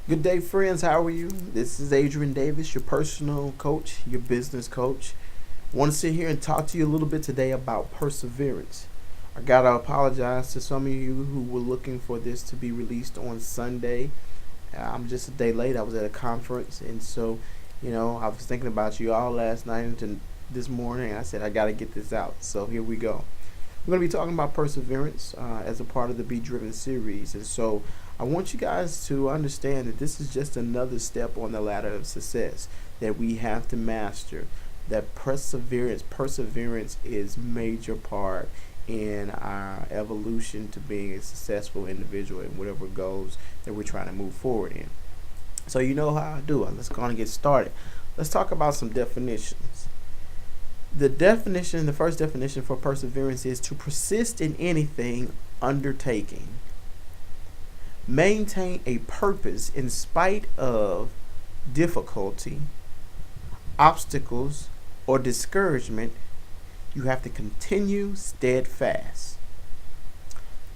Good day, friends. How are you? This is Adrian Davis, your personal coach, your business coach. I want to sit here and talk to you a little bit today about perseverance. I got to apologize to some of you who were looking for this to be released on Sunday. I'm just a day late. I was at a conference, and so, I was thinking about you all last night and this morning. I said, I got to get this out. So here we go. We're going to be talking about perseverance as a part of the BeDriven series. And so I want you guys to understand that this is just another step on the ladder of success that we have to master. That perseverance is major part in our evolution to being a successful individual in whatever goals that we're trying to move forward in. So you know how I do it. Let's go on and get started. Let's talk about some definitions. The first definition for perseverance is to persist in anything undertaking. Maintain a purpose in spite of difficulty, obstacles, or discouragement. You have to continue steadfast.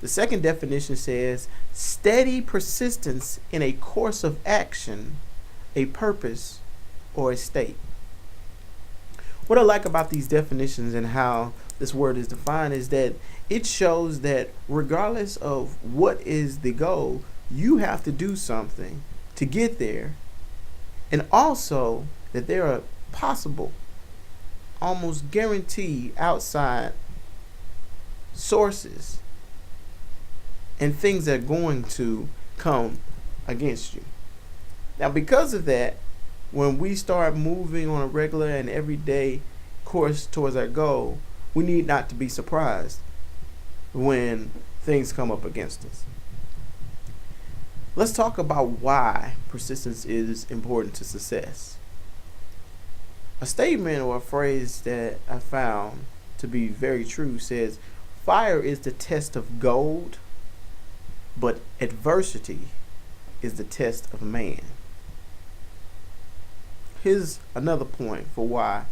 The second definition says steady persistence in a course of action, a purpose, or a state. What I like about these definitions and how this word is defined is that it shows that regardless of what is the goal, you have to do something to get there, and also that there are possible, almost guaranteed outside sources and things that are going to come against you. Now, because of that, when we start moving on a regular and everyday course towards our goal, we need not to be surprised when things come up against us. Let's talk about why persistence is important to success. A statement or a phrase that I found to be very true says, "Fire is the test of gold, but adversity is the test of man." Here's another point for why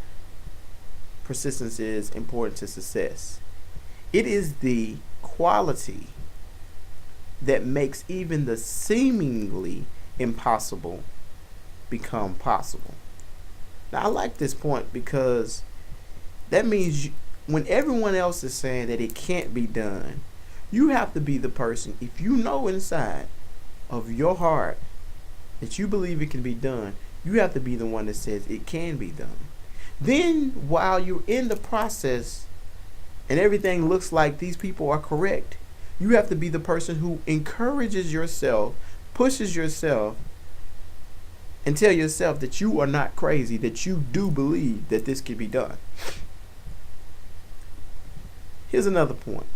persistence is important to success. It is the quality that makes even the seemingly impossible become possible. Now, I like this point because that means when everyone else is saying that it can't be done, you have to be the person, if you know inside of your heart that you believe it can be done, you have to be the one that says it can be done. Then, while you're in the process and everything looks like these people are correct, you have to be the person who encourages yourself, pushes yourself, and tell yourself that you are not crazy, that you do believe that this can be done. Here's another point.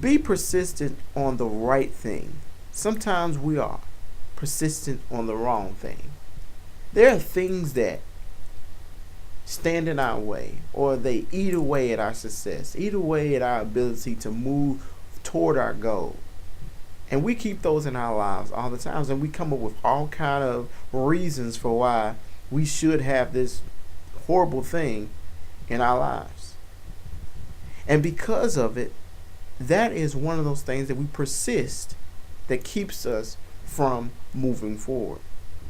Be persistent on the right thing. Sometimes we are persistent on the wrong thing. There are things that stand in our way, or they eat away at our success, eat away at our ability to move toward our goal. And we keep those in our lives all the time, and we come up with all kind of reasons for why we should have this horrible thing in our lives. And because of it, that is one of those things that we persist that keeps us from moving forward,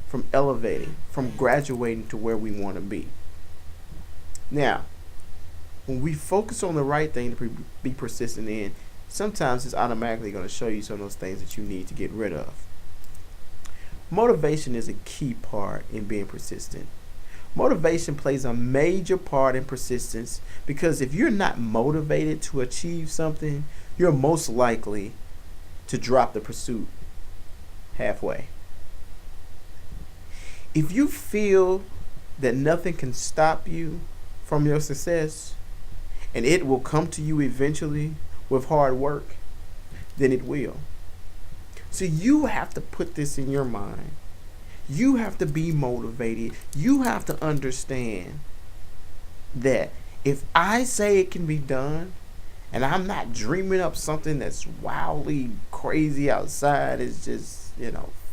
from elevating, from graduating to where we want to be. Now, when we focus on the right thing to be persistent in, sometimes it's automatically going to show you some of those things that you need to get rid of. Motivation is a key part in being persistent. Motivation plays a major part in persistence because if you're not motivated to achieve something, you're most likely to drop the pursuit halfway. If you feel that nothing can stop you from your success and it will come to you eventually with hard work, then it will. So you have to put this in your mind. You have to be motivated. You have to understand that if I say it can be done, and I'm not dreaming up something that's wildly crazy outside, it's just,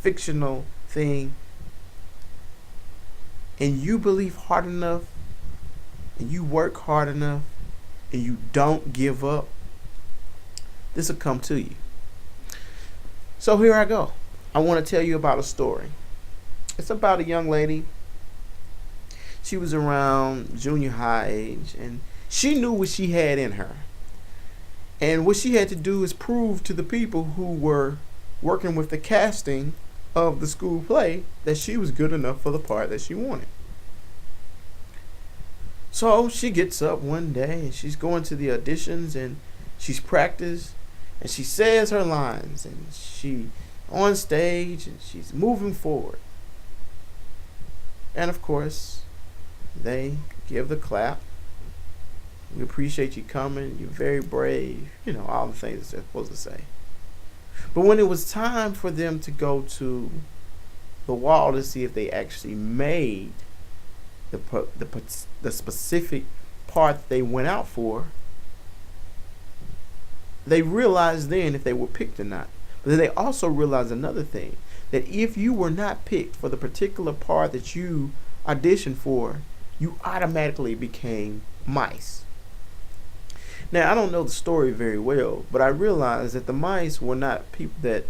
fictional thing, and you believe hard enough, and you work hard enough, and you don't give up, this will come to you. So here I go. I want to tell you about a story. It's about a young lady. She was around junior high age, and she knew what she had in her. And what she had to do is prove to the people who were working with the casting of the school play that she was good enough for the part that she wanted. So she gets up one day and she's going to the auditions and she's practiced and she says her lines and she on stage and she's moving forward. And of course, they give the clap. We appreciate you coming. You're very brave. You know, all the things they're supposed to say. But when it was time for them to go to the wall to see if they actually made the specific part that they went out for, they realized then if they were picked or not. But then they also realized another thing, that if you were not picked for the particular part that you auditioned for, you automatically became mice. Now, I don't know the story very well, but I realized that the mice were not people that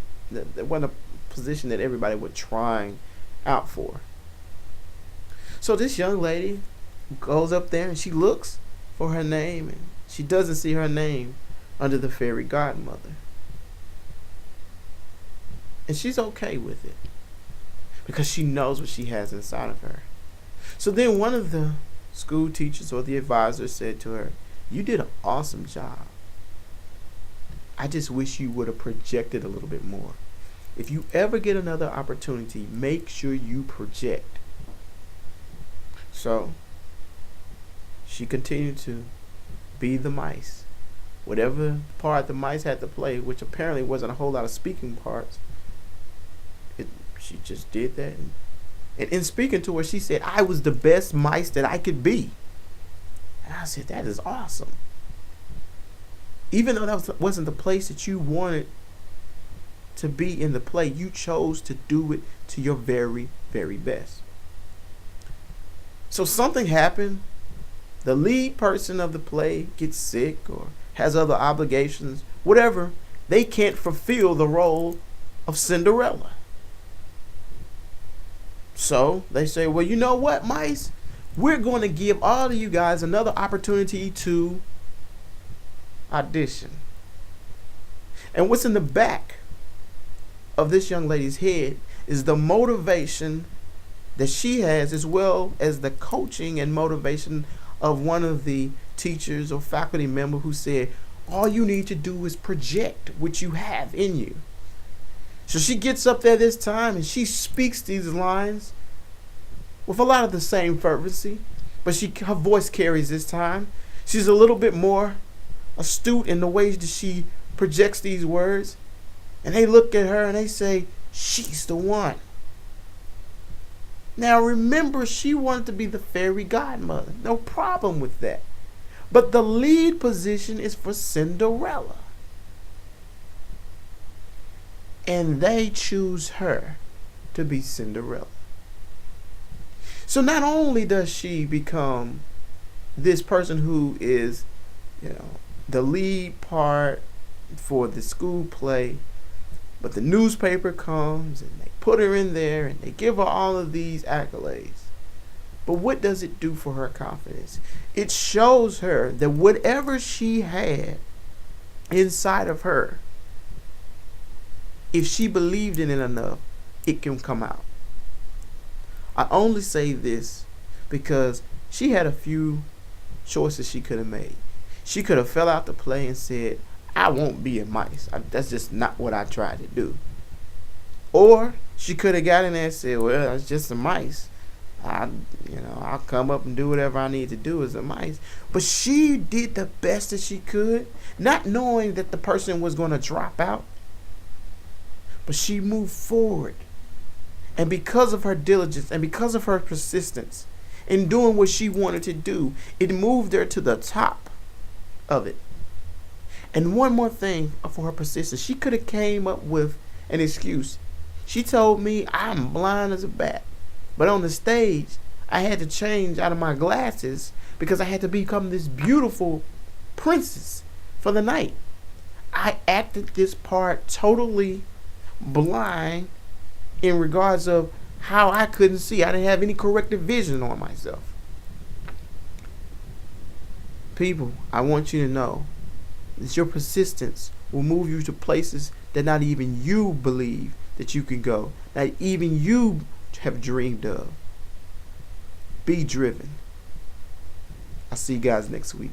wasn't a position that everybody was trying out for. So this young lady goes up there and she looks for her name and she doesn't see her name under the fairy godmother. And she's okay with it because she knows what she has inside of her. So then one of the school teachers or the advisors said to her, "You did an awesome job. I just wish you would have projected a little bit more. If you ever get another opportunity, make sure you project." So she continued to be the mice. Whatever part the mice had to play, which apparently wasn't a whole lot of speaking parts, she just did that. And in speaking to her, she said, "I was the best mice that I could be." And I said, that is awesome. Even though that wasn't the place that you wanted to be in the play, you chose to do it to your very, very best. So something happened. The lead person of the play gets sick or has other obligations, whatever. They can't fulfill the role of Cinderella. So they say, well, you know what, mice? We're going to give all of you guys another opportunity to audition. And what's in the back of this young lady's head is the motivation that she has, as well as the coaching and motivation of one of the teachers or faculty member who said, all you need to do is project what you have in you. So she gets up there this time and she speaks these lines with a lot of the same fervency, but her voice carries this time. She's a little bit more astute in the ways that she projects these words. And they look at her and they say, she's the one. Now remember, she wanted to be the fairy godmother. No problem with that. But the lead position is for Cinderella. And they choose her to be Cinderella. So not only does she become this person who is, the lead part for the school play, but the newspaper comes and they put her in there and they give her all of these accolades. But what does it do for her confidence? It shows her that whatever she had inside of her, if she believed in it enough, it can come out. I only say this because she had a few choices she could have made. She could have fell out the play and said, I won't be a mice. That's just not what I tried to do. Or she could have got in there and said, well, it's just a mice. I'll come up and do whatever I need to do as a mice. But she did the best that she could, not knowing that the person was going to drop out. But she moved forward. And because of her diligence and because of her persistence in doing what she wanted to do, it moved her to the top of it. And one more thing for her persistence, she could have came up with an excuse. She told me, I'm blind as a bat. But on the stage, I had to change out of my glasses because I had to become this beautiful princess for the night. I acted this part totally blind in regards of how I couldn't see. I didn't have any corrective vision on myself. People, I want you to know that your persistence will move you to places that not even you believe that you can go, that even you have dreamed of. Be driven. I'll see you guys next week.